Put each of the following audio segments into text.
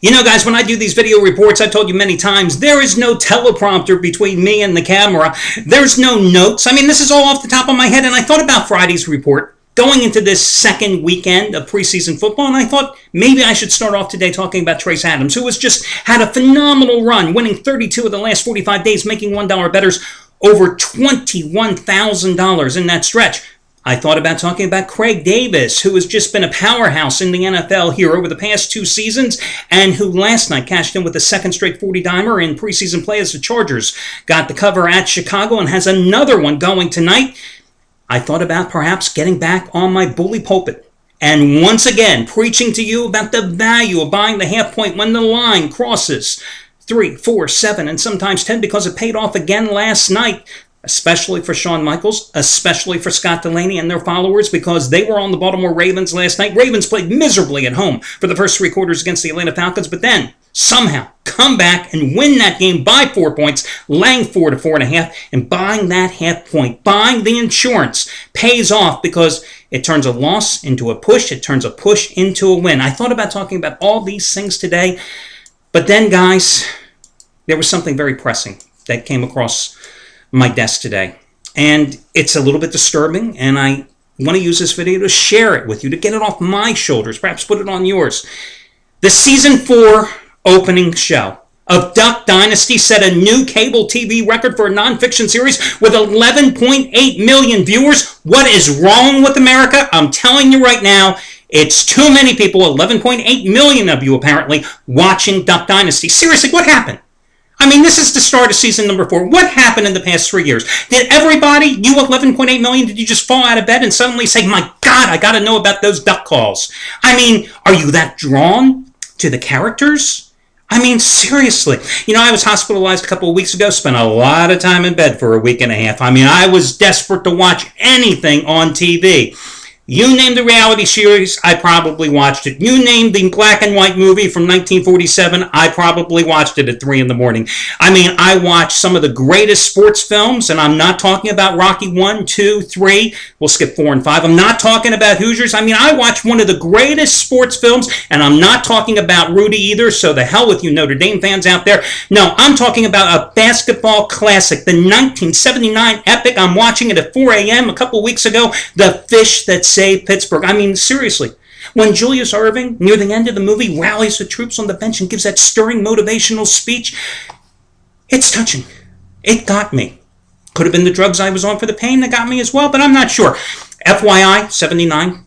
You know, guys, when I do these video reports, I've told you many times, there is no teleprompter between me and the camera. There's no notes. I mean, this is all off the top of my head, and I thought about Friday's report going into this second weekend of preseason football, and I thought maybe I should start off today talking about Trace Adams, who has just had a phenomenal run, winning 32 of the last 45 days, making $1 bettors over $21,000 in that stretch. I thought about talking about Craig Davis, who has just been a powerhouse in the NFL here over the past 2 seasons, and who last night cashed in with a second straight 40-dimer in preseason play as the Chargers got the cover at Chicago and has another one going tonight. I thought about perhaps getting back on my bully pulpit and once again preaching to you about the value of buying the half point when the line crosses 3, 4, 7, and sometimes 10, because it paid off again last night, especially for Shawn Michaels, especially for Scott Delaney and their followers, because they were on the Baltimore Ravens last night. Ravens played miserably at home for the first 3 quarters against the Atlanta Falcons, but then somehow come back and win that game by 4 points, laying 4 to 4.5, and buying that half point, buying the insurance pays off because it turns a loss into a push. It turns a push into a win. I thought about talking about all these things today, but then, guys, there was something very pressing that came across my desk today, and it's a little bit disturbing, and I want to use this video to share it with you, to get it off my shoulders, perhaps put it on yours. The season 4 opening show of Duck Dynasty set a new cable TV record for a nonfiction series with 11.8 million viewers. What is wrong with America? I'm telling you right now, it's too many people, 11.8 million of you apparently, watching Duck Dynasty. Seriously, what happened? I mean, this is the start of season number 4. What happened in the past 3 years? Did everybody, you 11.8 million, did you just fall out of bed and suddenly say, my God, I got to know about those duck calls? I mean, are you that drawn to the characters? I mean, seriously. You know, I was hospitalized a couple of weeks ago, spent a lot of time in bed for a week and a half. I mean, I was desperate to watch anything on TV. You name the reality series, I probably watched it. You name the black and white movie from 1947, I probably watched it at 3 in the morning. I mean, I watched some of the greatest sports films, and I'm not talking about Rocky 1, 2, 3. We'll skip 4 and 5. I'm not talking about Hoosiers. I mean, I watched one of the greatest sports films, and I'm not talking about Rudy either, so the hell with you Notre Dame fans out there. No, I'm talking about a basketball classic, the 1979 epic. I'm watching it at 4 a.m. a couple weeks ago, The Fish That Saved Pittsburgh. I mean, seriously, when Julius Erving, near the end of the movie, rallies the troops on the bench and gives that stirring motivational speech, it's touching. It got me. Could have been the drugs I was on for the pain that got me as well, but I'm not sure. FYI, 79,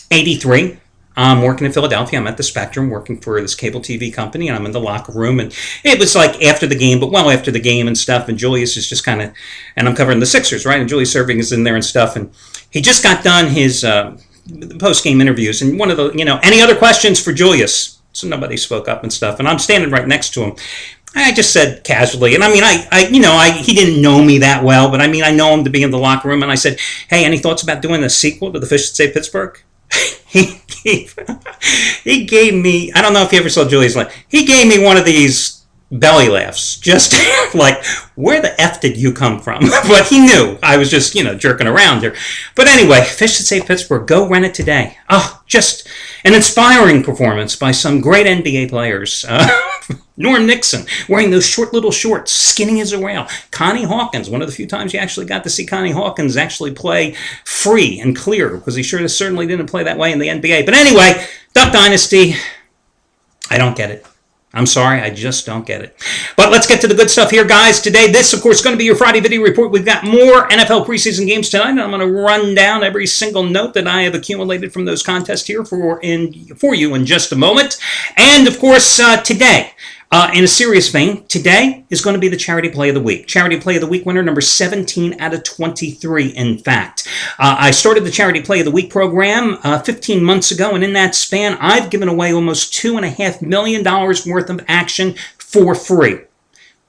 83. I'm working in Philadelphia. I'm at the Spectrum working for this cable TV company, and I'm in the locker room, and it was like after the game, but well after the game and stuff, and Julius is just kind of, and I'm covering the Sixers, right, and Julius Erving is in there and stuff, and he just got done his post-game interviews, and one of the, any other questions for Julius? So nobody spoke up and stuff, and I'm standing right next to him. I just said casually, and I mean, he didn't know me that well, but I mean, I know him to be in the locker room, and I said, hey, any thoughts about doing a sequel to The Fish That Saved Pittsburgh? He gave me, I don't know if you ever saw Julius laugh, he gave me one of these belly laughs, just like, where the F did you come from? But he knew I was just, jerking around here. But anyway, Fish That Saved Pittsburgh, go rent it today. Oh, just an inspiring performance by some great NBA players. Norm Nixon, wearing those short little shorts, skinny as a rail. Connie Hawkins, one of the few times you actually got to see Connie Hawkins actually play free and clear, because he certainly didn't play that way in the NBA. But anyway, Duck Dynasty, I don't get it. I'm sorry, I just don't get it. But let's get to the good stuff here, guys. Today, this, of course, is going to be your Friday video report. We've got more NFL preseason games tonight, and I'm going to run down every single note that I have accumulated from those contests here for you in just a moment. And, of course, today, in a serious vein, today is going to be the Charity Play of the Week. Charity Play of the Week winner number 17 out of 23, in fact. I started the Charity Play of the Week program 15 months ago, and in that span, I've given away almost $2.5 million worth of action for free.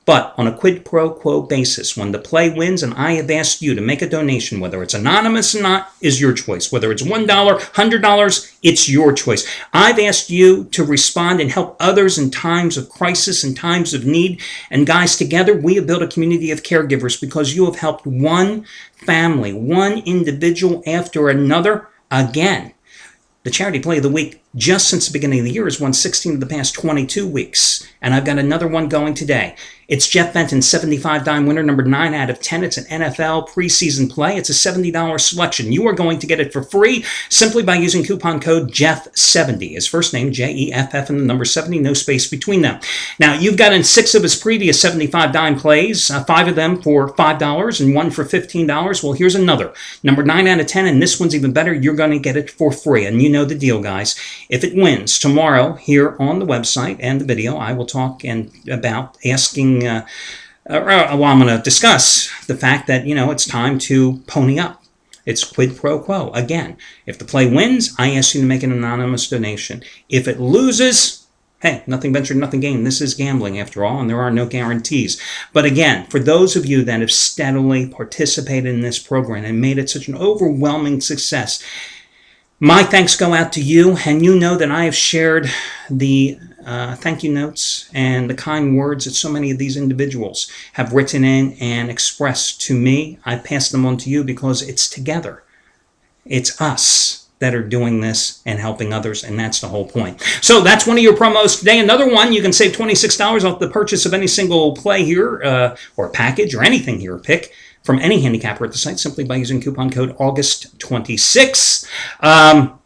But on a quid pro quo basis, when the play wins and I have asked you to make a donation, whether it's anonymous or not, is your choice. Whether it's $1, $100, it's your choice. I've asked you to respond and help others in times of crisis and times of need. And guys, together we have built a community of caregivers because you have helped one family, one individual after another. Again, the Charity Play of the Week just since the beginning of the year, has won 16 of the past 22 weeks. And I've got another one going today. It's Jeff Benton, 75 dime winner, number 9 out of 10. It's an NFL preseason play. It's a $70 selection. You are going to get it for free simply by using coupon code JEFF70. His first name, Jeff, and the number 70, no space between them. Now, you've got in 6 of his previous 75 dime plays, 5 of them for $5 and 1 for $15. Well, here's another. Number 9 out of 10, and this one's even better. You're going to get it for free. And you know the deal, guys. If it wins tomorrow here on the website and the video, I will talk about asking I'm going to discuss the fact that, it's time to pony up. It's quid pro quo. Again, if the play wins, I ask you to make an anonymous donation. If it loses, hey, nothing ventured, nothing gained. This is gambling after all, and there are no guarantees. But again, for those of you that have steadily participated in this program and made it such an overwhelming success, my thanks go out to you, and you know that I have shared the thank you notes and the kind words that so many of these individuals have written in and expressed to me. I pass them on to you because it's together. It's us that are doing this and helping others, and that's the whole point. So that's one of your promos today. Another one, you can save $26 off the purchase of any single play here, or package, or anything here, pick from any handicapper at the site simply by using coupon code August26. And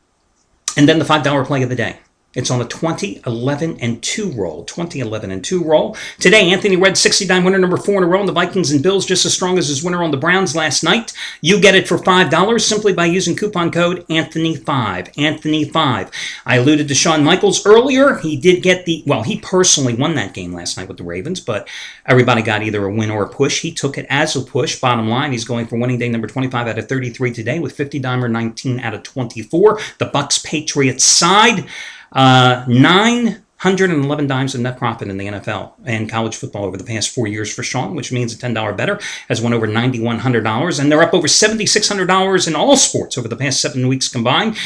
then the $5 play of the day. It's on the 20-11-2 roll. 20-11-2 roll. Today, Anthony Red, 60-dime winner, number 4 in a row. And the Vikings and Bills just as strong as his winner on the Browns last night. You get it for $5 simply by using coupon code Anthony5. Anthony5. I alluded to Shawn Michaels earlier. He did get he personally won that game last night with the Ravens, but everybody got either a win or a push. He took it as a push. Bottom line, he's going for winning day number 25 out of 33 today with 50-dimer 19 out of 24. The Bucs-Patriots side. 911 dimes of net profit in the NFL and college football over the past 4 years for Sean, which means a $10 better has won over $9,100, and they're up over $7,600 in all sports over the past 7 weeks combined.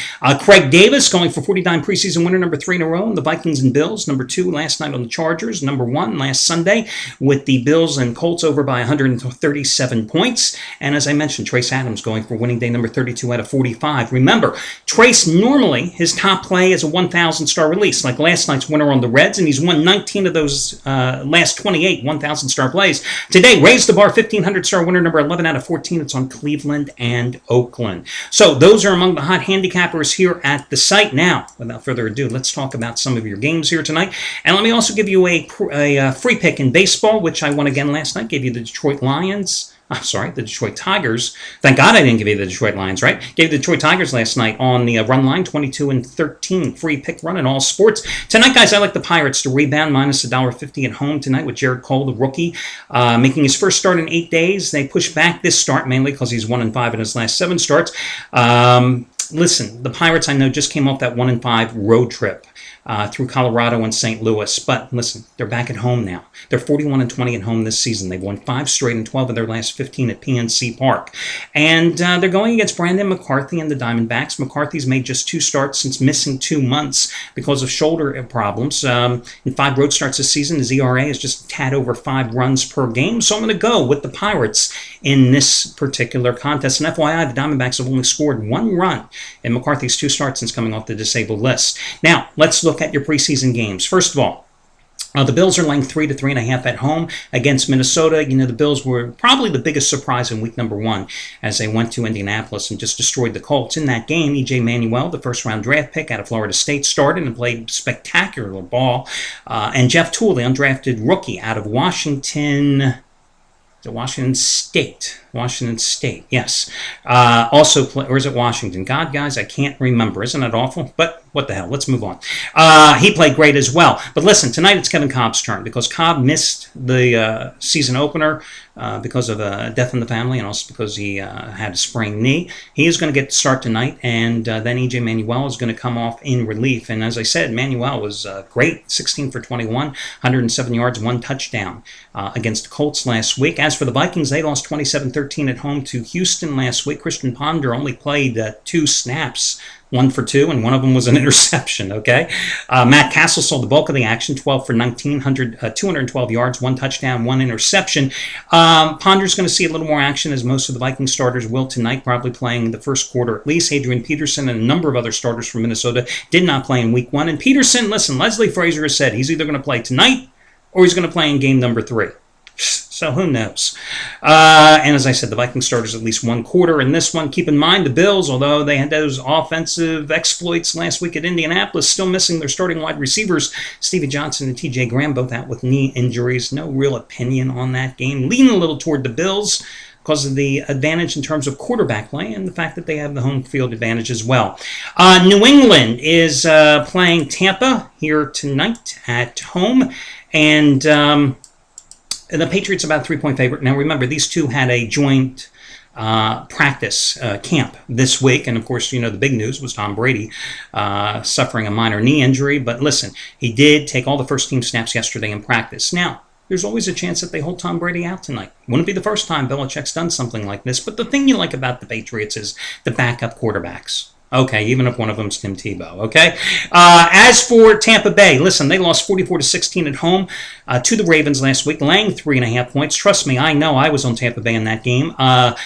Craig Davis going for 40-dime preseason winner, number 3 in a row, and the Vikings and Bills, number 2 last night on the Chargers, number 1 last Sunday with the Bills and Colts over by 137 points. And as I mentioned, Trace Adams going for winning day number 32 out of 45. Remember, Trace normally, his top play is a 1,000-star release, like last night's winner on the Reds, and he's won 19 of those last 28 1,000-star plays. Today, raised the bar, 1,500-star winner, number 11 out of 14. It's on Cleveland and Oakland. So those are among the hot handicappers here at the site. Now, without further ado, let's talk about some of your games here tonight. And let me also give you a free pick in baseball, which I won again last night. Gave you the Detroit Lions. The Detroit Tigers. Thank God I didn't give you the Detroit Lions, right? Gave the Detroit Tigers last night on the run line, 22-13. Free pick run in all sports. Tonight, guys, I like the Pirates to rebound minus $1.50 at home tonight with Jared Cole, the rookie, making his first start in 8 days. They pushed back this start mainly because he's 1-5 in his last 7 starts. Listen, the Pirates, I know, just came off that 1-5 road trip through Colorado and St. Louis. But listen, they're back at home now. They're 41-20 at home this season. They've won 5 straight and 12 of their last 15 at PNC Park. And they're going against Brandon McCarthy and the Diamondbacks. McCarthy's made just 2 starts since missing 2 months because of shoulder problems. In 5 road starts this season, his ERA is just a tad over 5 runs per game. So I'm going to go with the Pirates in this particular contest. And FYI, the Diamondbacks have only scored 1 run in McCarthy's 2 starts since coming off the disabled list. Now, let's look at your preseason games. First of all, the Bills are laying 3 to 3.5 at home against Minnesota. You know, the Bills were probably the biggest surprise in week number 1 as they went to Indianapolis and just destroyed the Colts. In that game, E.J. Manuel, the first-round draft pick out of Florida State, started and played spectacular ball. And Jeff Toole, the undrafted rookie out of Washington State. Washington State, yes. Or is it Washington? God, guys, I can't remember. Isn't that awful? But what the hell? Let's move on. He played great as well. But listen, tonight it's Kevin Cobb's turn because Cobb missed the season opener because of a death in the family and also because he had a sprained knee. He is going to get the start tonight, and then E.J. Manuel is going to come off in relief. And as I said, Manuel was great, 16 for 21, 107 yards, 1 touchdown against the Colts last week. As for the Vikings, they lost 27-13 at home to Houston last week. Christian Ponder only played 2 snaps 1 for 2, and one of them was an interception, okay? Matt Castle saw the bulk of the action, 12 for 19, 212 yards, 1 touchdown, 1 interception. Ponder's going to see a little more action, as most of the Viking starters will tonight, probably playing the first quarter at least. Adrian Peterson and a number of other starters from Minnesota did not play in week 1. And Peterson, listen, Leslie Frazier has said he's either going to play tonight or he's going to play in game number 3. So who knows? And as I said, the Vikings starters at least 1 quarter in this one. Keep in mind the Bills, although they had those offensive exploits last week at Indianapolis, still missing their starting wide receivers, Stevie Johnson and T.J. Graham, both out with knee injuries. No real opinion on that game. Leaning a little toward the Bills because of the advantage in terms of quarterback play and the fact that they have the home field advantage as well. New England is playing Tampa here tonight at home, and the Patriots about a 3-point favorite. Now remember, these two had a joint practice camp this week, and of course, the big news was Tom Brady suffering a minor knee injury. But listen, he did take all the first-team snaps yesterday in practice. Now, there's always a chance that they hold Tom Brady out tonight. Wouldn't be the first time Belichick's done something like this, but the thing you like about the Patriots is the backup quarterbacks. Okay, even if one of them's Tim Tebow, okay? As for Tampa Bay, listen, they lost 44-16 at home to the Ravens last week, laying 3.5 points. Trust me, I know I was on Tampa Bay in that game.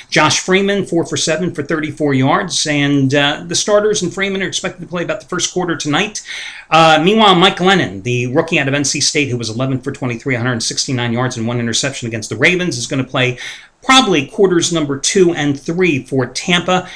Josh Freeman, 4 for 7 for 34 yards, and the starters and Freeman are expected to play about the first quarter tonight. Meanwhile, Mike Glennon, the rookie out of NC State, who was 11 for 23, 169 yards and 1 interception against the Ravens, is going to play probably quarters number 2 and 3 for Tampa.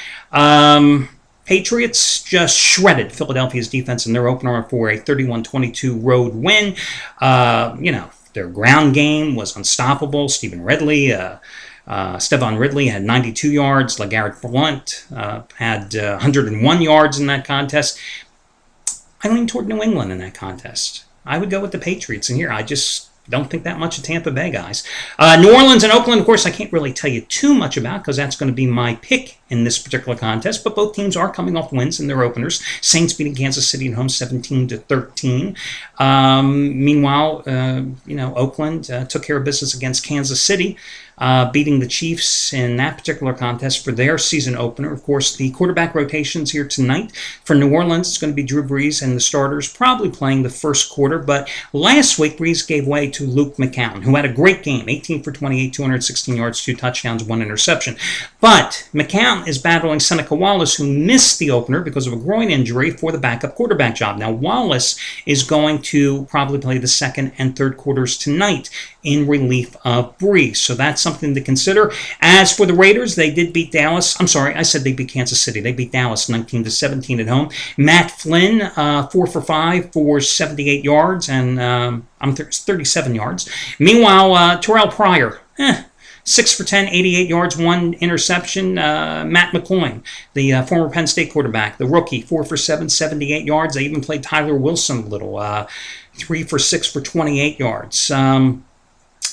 Patriots just shredded Philadelphia's defense in their opener for a 31-22 road win. Their ground game was unstoppable. Stevan Ridley had 92 yards. LeGarrette Blount had 101 yards in that contest. I lean toward New England in that contest. I would go with the Patriots in here. I just don't think that much of Tampa Bay, guys. New Orleans and Oakland, of course, I can't really tell you too much about because that's going to be my pick in this particular contest, but both teams are coming off wins in their openers. Saints beating Kansas City at home 17-13. Meanwhile, Oakland took care of business against Kansas City, beating the Chiefs in that particular contest for their season opener. Of course, the quarterback rotations here tonight. For New Orleans, it's going to be Drew Brees and the starters probably playing the first quarter, but last week, Brees gave way to Luke McCown, who had a great game, 18 for 28, 216 yards, 2 touchdowns, 1 interception. But McCown is battling Seneca Wallace, who missed the opener because of a groin injury for the backup quarterback job. Now, Wallace is going to probably play the second and third quarters tonight in relief of Brees. So that's something to consider. As for the Raiders, they did beat Dallas. I'm sorry, I said they beat Kansas City. They beat Dallas 19-17 at home. Matt Flynn, 4 for 5 for 78 yards and 37 yards. Meanwhile, Terrell Pryor, 6 for 10, 88 yards, 1 interception. Matt McCoy, the former Penn State quarterback, the rookie, 4 for 7, 78 yards. They even played Tyler Wilson a little, 3 for 6 for 28 yards.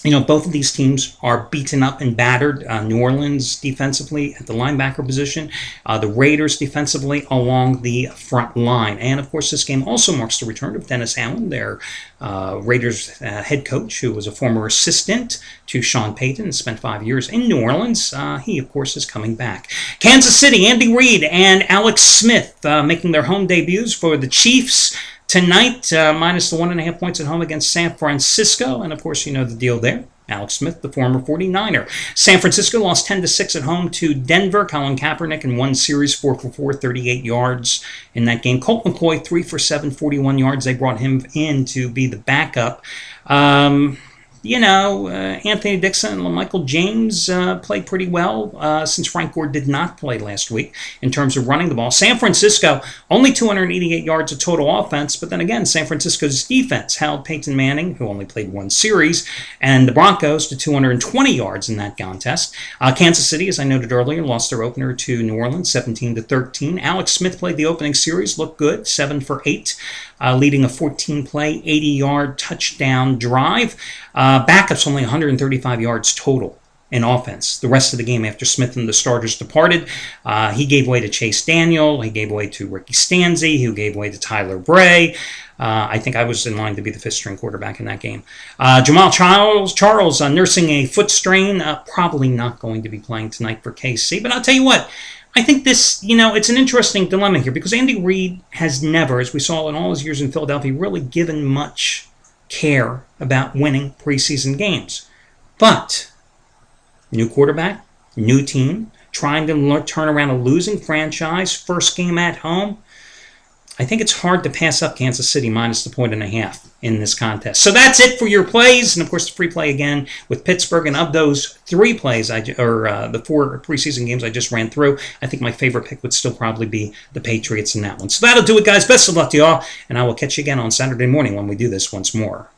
Both of these teams are beaten up and battered. New Orleans defensively at the linebacker position. The Raiders defensively along the front line. And, of course, this game also marks the return of Dennis Allen, their Raiders head coach, who was a former assistant to Sean Payton and spent 5 years in New Orleans. He, of course, is coming back. Kansas City, Andy Reid and Alex Smith making their home debuts for the Chiefs tonight, minus the 1.5 points at home against San Francisco. And, of course, you know the deal there. Alex Smith, the former 49er. San Francisco lost 10-6 at home to Denver. Colin Kaepernick in one series, 4 for 4, 38 yards in that game. Colt McCoy, 3 for 7, 41 yards. They brought him in to be the backup. Anthony Dixon and LaMichael James played pretty well since Frank Gore did not play last week in terms of running the ball. San Francisco, only 288 yards of total offense, but then again, San Francisco's defense held Peyton Manning, who only played one series, and the Broncos to 220 yards in that contest. Kansas City, as I noted earlier, lost their opener to New Orleans, 17-13. Alex Smith played the opening series, looked good, 7 for 8. Leading a 14-play, 80-yard touchdown drive. Backups only 135 yards total in offense. The rest of the game after Smith and the starters departed, he gave way to Chase Daniel. He gave way to Ricky Stanzi, who gave way to Tyler Bray. I think I was in line to be the fifth-string quarterback in that game. Jamal Charles nursing a foot strain, probably not going to be playing tonight for KC. But I'll tell you what, I think this, it's an interesting dilemma here because Andy Reid has never, as we saw in all his years in Philadelphia, really given much care about winning preseason games. But new quarterback, new team, trying to turn around a losing franchise, first game at home. I think it's hard to pass up Kansas City minus the 1.5 in this contest. So that's it for your plays, and of course the free play again with Pittsburgh. And of those 3 plays, the 4 preseason games I just ran through, I think my favorite pick would still probably be the Patriots in that one. So that'll do it, guys. Best of luck to you all, and I will catch you again on Saturday morning when we do this once more.